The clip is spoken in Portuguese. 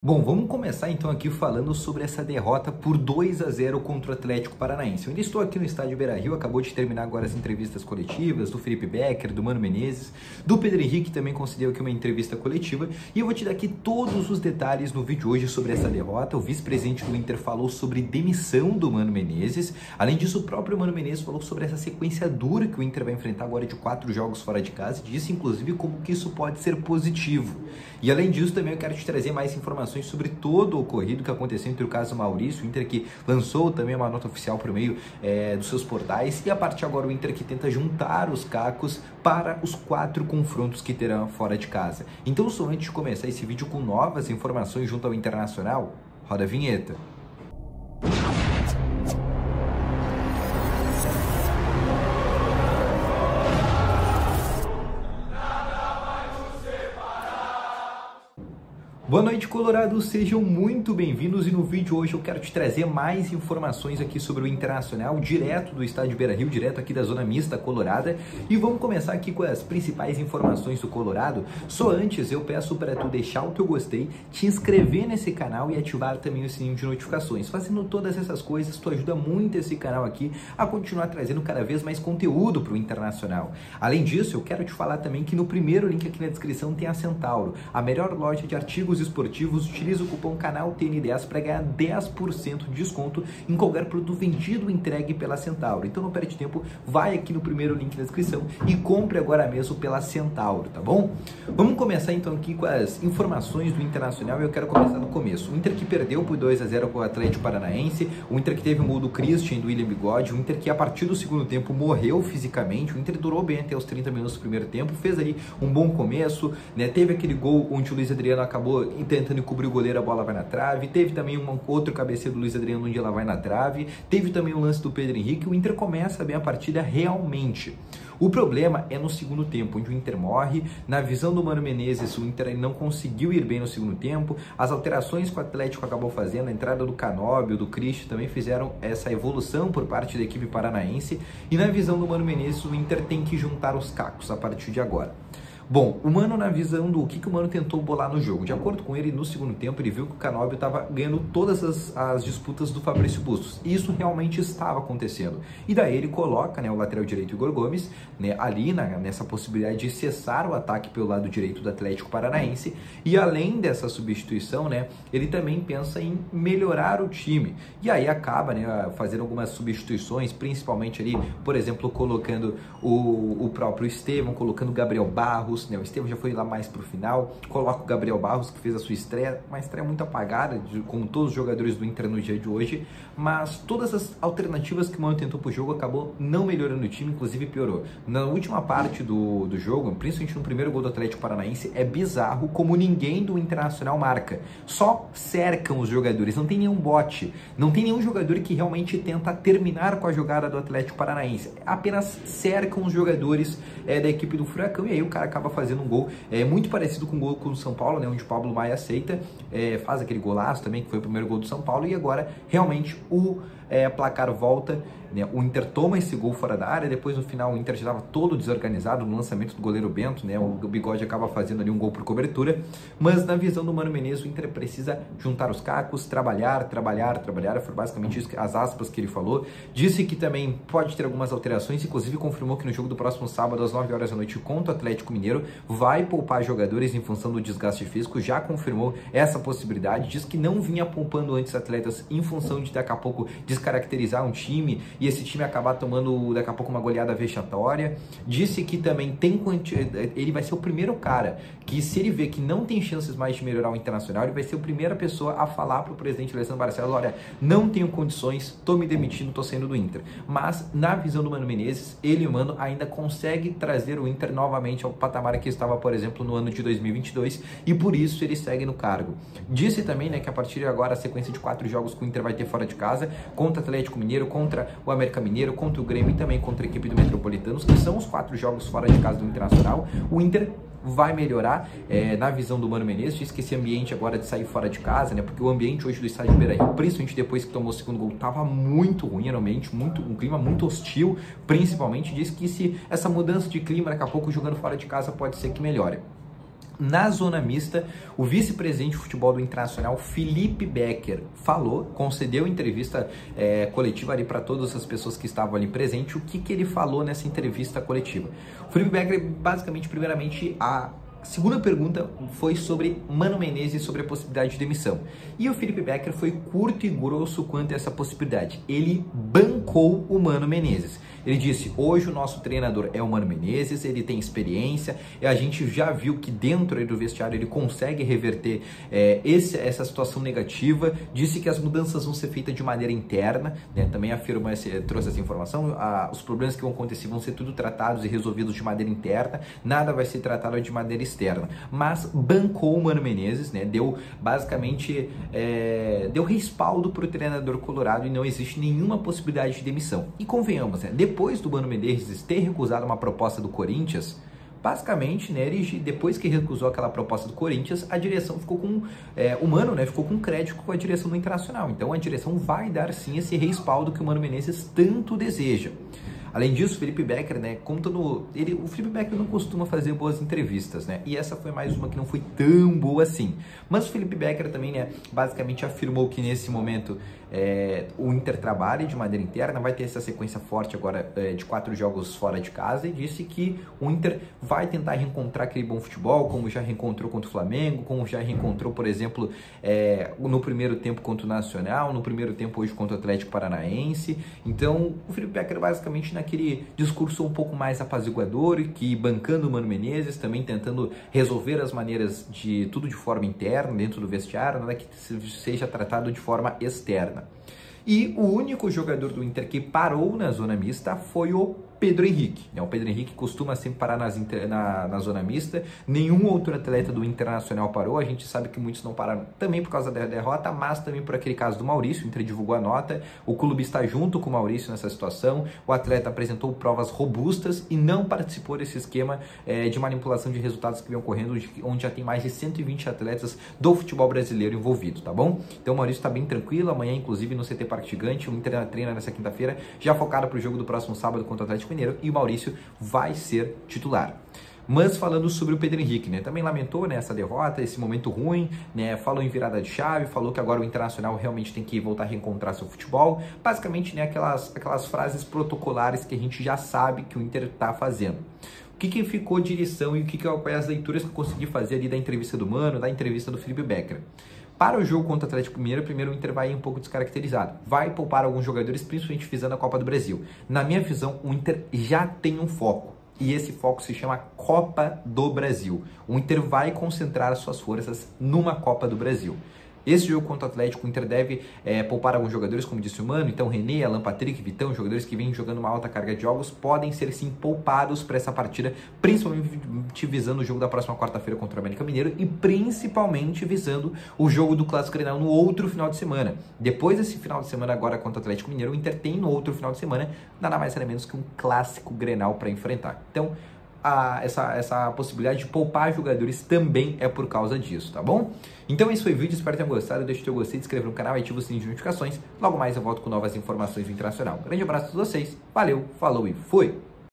Bom, vamos começar então aqui falando sobre essa derrota por 2-0 contra o Atlético Paranaense. Eu ainda estou aqui no estádio Beira-Rio, acabou de terminar agora as entrevistas coletivas do Felipe Becker, do Mano Menezes, do Pedro Henrique, também concedeu aqui uma entrevista coletiva, e eu vou te dar aqui todos os detalhes no vídeo hoje sobre essa derrota. O vice-presidente do Inter falou sobre demissão do Mano Menezes, além disso o próprio Mano Menezes falou sobre essa sequência dura que o Inter vai enfrentar agora de 4 jogos fora de casa, e disse inclusive como que isso pode ser positivo. E além disso também eu quero te trazer mais informações sobre todo o ocorrido que aconteceu entre o caso Maurício, o Inter que lançou também uma nota oficial por meio dos seus portais, e a partir de agora o Inter que tenta juntar os cacos para os 4 confrontos que terão fora de casa. Então só antes de começar esse vídeo com novas informações junto ao Internacional, roda a vinheta. Boa noite, Colorado, sejam muito bem-vindos, e no vídeo hoje eu quero te trazer mais informações aqui sobre o Internacional, direto do estádio Beira-Rio, direto aqui da zona mista colorada, e vamos começar aqui com as principais informações do Colorado. Só antes eu peço para tu deixar o teu gostei, te inscrever nesse canal e ativar também o sininho de notificações. Fazendo todas essas coisas, tu ajuda muito esse canal aqui a continuar trazendo cada vez mais conteúdo para o Internacional. Além disso, eu quero te falar também que no primeiro link aqui na descrição tem a Centauro, a melhor loja de artigos esportivos. Utiliza o cupom canal TN10 para ganhar 10% de desconto em qualquer produto vendido ou entregue pela Centauro. Então não perde tempo, vai aqui no primeiro link na descrição e compre agora mesmo pela Centauro, tá bom? Vamos começar então aqui com as informações do Internacional, e eu quero começar do começo. O Inter que perdeu por 2-0 com o Atlético Paranaense, o Inter que teve um gol do Christian, do William Bigode, o Inter que a partir do segundo tempo morreu fisicamente, o Inter durou bem até os 30 minutos do primeiro tempo, fez ali um bom começo, né? Teve aquele gol onde o Luiz Adriano acabou tentando cobrir o goleiro, a bola vai na trave, teve também um outro cabeceio do Luiz Adriano onde ela vai na trave, teve também o lance do Pedro Henrique. O Inter começa bem a partida realmente. O problema é no segundo tempo, onde o Inter morre. Na visão do Mano Menezes, o Inter não conseguiu ir bem no segundo tempo. As alterações que o Atlético acabou fazendo, a entrada do Canóbio, do Christian, também fizeram essa evolução por parte da equipe paranaense. E na visão do Mano Menezes, o Inter tem que juntar os cacos a partir de agora. Bom, o Mano, na visão do que o Mano tentou bolar no jogo, de acordo com ele, no segundo tempo, ele viu que o Canóbio estava ganhando todas as disputas do Fabrício Bustos. E isso realmente estava acontecendo. E daí ele coloca, né, o lateral direito Igor Gomes, né, ali nessa possibilidade de cessar o ataque pelo lado direito do Atlético Paranaense. E além dessa substituição, né, ele também pensa em melhorar o time. E aí acaba, né, fazendo algumas substituições, principalmente ali, por exemplo, colocando o próprio Estevão, colocando o Gabriel Barros. O Estevão já foi lá mais pro final, coloca o Gabriel Barros, que fez a sua estreia, uma estreia muito apagada, como todos os jogadores do Inter no dia de hoje, mas todas as alternativas que o Mano tentou pro jogo acabou não melhorando o time, inclusive piorou. Na última parte do jogo, principalmente no primeiro gol do Atlético Paranaense, é bizarro como ninguém do Internacional marca, só cercam os jogadores, não tem nenhum bote, não tem nenhum jogador que realmente tenta terminar com a jogada do Atlético Paranaense, apenas cercam os jogadores da equipe do Furacão, e aí o cara acaba fazendo um gol muito parecido com o gol do São Paulo, né, onde o Pablo Maia aceita, faz aquele golaço também, que foi o primeiro gol do São Paulo, e agora realmente o placar volta, né, o Inter toma esse gol fora da área, depois no final o Inter já estava todo desorganizado no lançamento do goleiro Bento, né, o Bigode acaba fazendo ali um gol por cobertura, mas na visão do Mano Menezes o Inter precisa juntar os cacos, trabalhar, foi basicamente isso, as aspas que ele falou. Disse que também pode ter algumas alterações, inclusive confirmou que no jogo do próximo sábado às 9 horas da noite contra o Atlético Mineiro vai poupar jogadores em função do desgaste físico, já confirmou essa possibilidade, diz que não vinha poupando antes atletas em função de daqui a pouco descaracterizar um time e esse time acabar tomando daqui a pouco uma goleada vexatória. Disse que também ele vai ser o primeiro cara que, se ele vê que não tem chances mais de melhorar o Internacional, ele vai ser a primeira pessoa a falar para o presidente Alessandro Barcelos: olha, não tenho condições, tô me demitindo, tô saindo do Inter. Mas na visão do Mano Menezes, ele, o Mano, ainda consegue trazer o Inter novamente ao patamar que estava, por exemplo, no ano de 2022, e por isso ele segue no cargo. Disse também, né, que a partir de agora a sequência de 4 jogos que o Inter vai ter fora de casa, contra o Atlético Mineiro, contra o América Mineiro, contra o Grêmio e também contra a equipe do Metropolitanos, que são os 4 jogos fora de casa do Internacional, o Inter vai melhorar na visão do Mano Menezes. Diz que esse ambiente agora de sair fora de casa, né, porque o ambiente hoje do estádio Beira-Rio, principalmente depois que tomou o segundo gol, tava muito ruim, realmente, um clima muito hostil, principalmente. Diz que se essa mudança de clima daqui a pouco jogando fora de casa pode ser que melhore. Na zona mista, o vice-presidente de futebol do Internacional, Felipe Becker, concedeu entrevista coletiva ali para todas as pessoas que estavam ali presentes. O que ele falou nessa entrevista coletiva? O Felipe Becker, basicamente, primeiramente, a segunda pergunta foi sobre Mano Menezes, sobre a possibilidade de demissão. E o Felipe Becker foi curto e grosso quanto a essa possibilidade. Ele bancou o Mano Menezes. Ele disse, hoje o nosso treinador é o Mano Menezes, ele tem experiência, e a gente já viu que dentro do vestiário ele consegue reverter essa situação negativa. Disse que as mudanças vão ser feitas de maneira interna, né? Também afirma, trouxe essa informação, os problemas que vão acontecer vão ser tudo tratados e resolvidos de maneira interna, nada vai ser tratado de maneira externa. Mas bancou o Mano Menezes, né? Deu basicamente, deu respaldo para o treinador colorado e não existe nenhuma possibilidade de demissão. E convenhamos, né? Depois do Mano Menezes ter recusado uma proposta do Corinthians, basicamente, né, ele, depois que recusou aquela proposta do Corinthians, a direção ficou com, o Mano, né, ficou com crédito com a direção do Internacional. Então a direção vai dar sim esse respaldo que o Mano Menezes tanto deseja. Além disso, o Felipe Becker, né, o Felipe Becker não costuma fazer boas entrevistas, né, e essa foi mais uma que não foi tão boa assim. Mas o Felipe Becker também, né, basicamente afirmou que nesse momento o Inter trabalha de maneira interna, vai ter essa sequência forte agora de 4 jogos fora de casa, e disse que o Inter vai tentar reencontrar aquele bom futebol, como já reencontrou contra o Flamengo, como já reencontrou, por exemplo, no primeiro tempo contra o Nacional, no primeiro tempo hoje contra o Atlético Paranaense. Então, o Felipe Becker basicamente naquele discurso um pouco mais apaziguador, que bancando o Mano Menezes, também tentando resolver as maneiras de tudo de forma interna, dentro do vestiário, nada que seja tratado de forma externa. E o único jogador do Inter que parou na zona mista foi o Pedro Henrique. O Pedro Henrique costuma sempre parar na zona mista. Nenhum outro atleta do Internacional parou. A gente sabe que muitos não pararam também por causa da derrota, mas também por aquele caso do Maurício. O Inter divulgou a nota. O clube está junto com o Maurício nessa situação. O atleta apresentou provas robustas e não participou desse esquema de manipulação de resultados que vem ocorrendo, onde já tem mais de 120 atletas do futebol brasileiro envolvidos, tá bom? Então o Maurício está bem tranquilo. Amanhã, inclusive, no CT Parque Gigante, o Inter treina nessa quinta-feira, já focado para o jogo do próximo sábado contra o Atlético Mineiro, e o Maurício vai ser titular. Mas falando sobre o Pedro Henrique, né, também lamentou, né, essa derrota, esse momento ruim, né, falou em virada de chave, falou que agora o Internacional realmente tem que voltar a reencontrar seu futebol, basicamente, né, aquelas frases protocolares que a gente já sabe que o Inter está fazendo. O que ficou de lição e quais as leituras que eu consegui fazer ali da entrevista do Mano, da entrevista do Felipe Becker? Para o jogo contra o Atlético Mineiro, primeiro o Inter vai um pouco descaracterizado. Vai poupar alguns jogadores, principalmente visando a Copa do Brasil. Na minha visão, o Inter já tem um foco. E esse foco se chama Copa do Brasil. O Inter vai concentrar suas forças numa Copa do Brasil. Esse jogo contra o Atlético, o Inter deve poupar alguns jogadores, como disse o Mano. Então René, Alan Patrick, Vitão, jogadores que vêm jogando uma alta carga de jogos, podem ser sim poupados para essa partida, principalmente visando o jogo da próxima quarta-feira contra o América Mineiro e principalmente visando o jogo do Clássico Grenal no outro final de semana. Depois desse final de semana agora contra o Atlético Mineiro, o Inter tem no outro final de semana nada mais nada menos que um Clássico Grenal para enfrentar. Então essa possibilidade de poupar jogadores também é por causa disso, tá bom? Então esse foi o vídeo, espero que tenham gostado, deixa o teu gostei, se inscreve no canal e ativa o sininho de notificações. Logo mais eu volto com novas informações do Internacional. Grande abraço a todos vocês, valeu, falou e fui!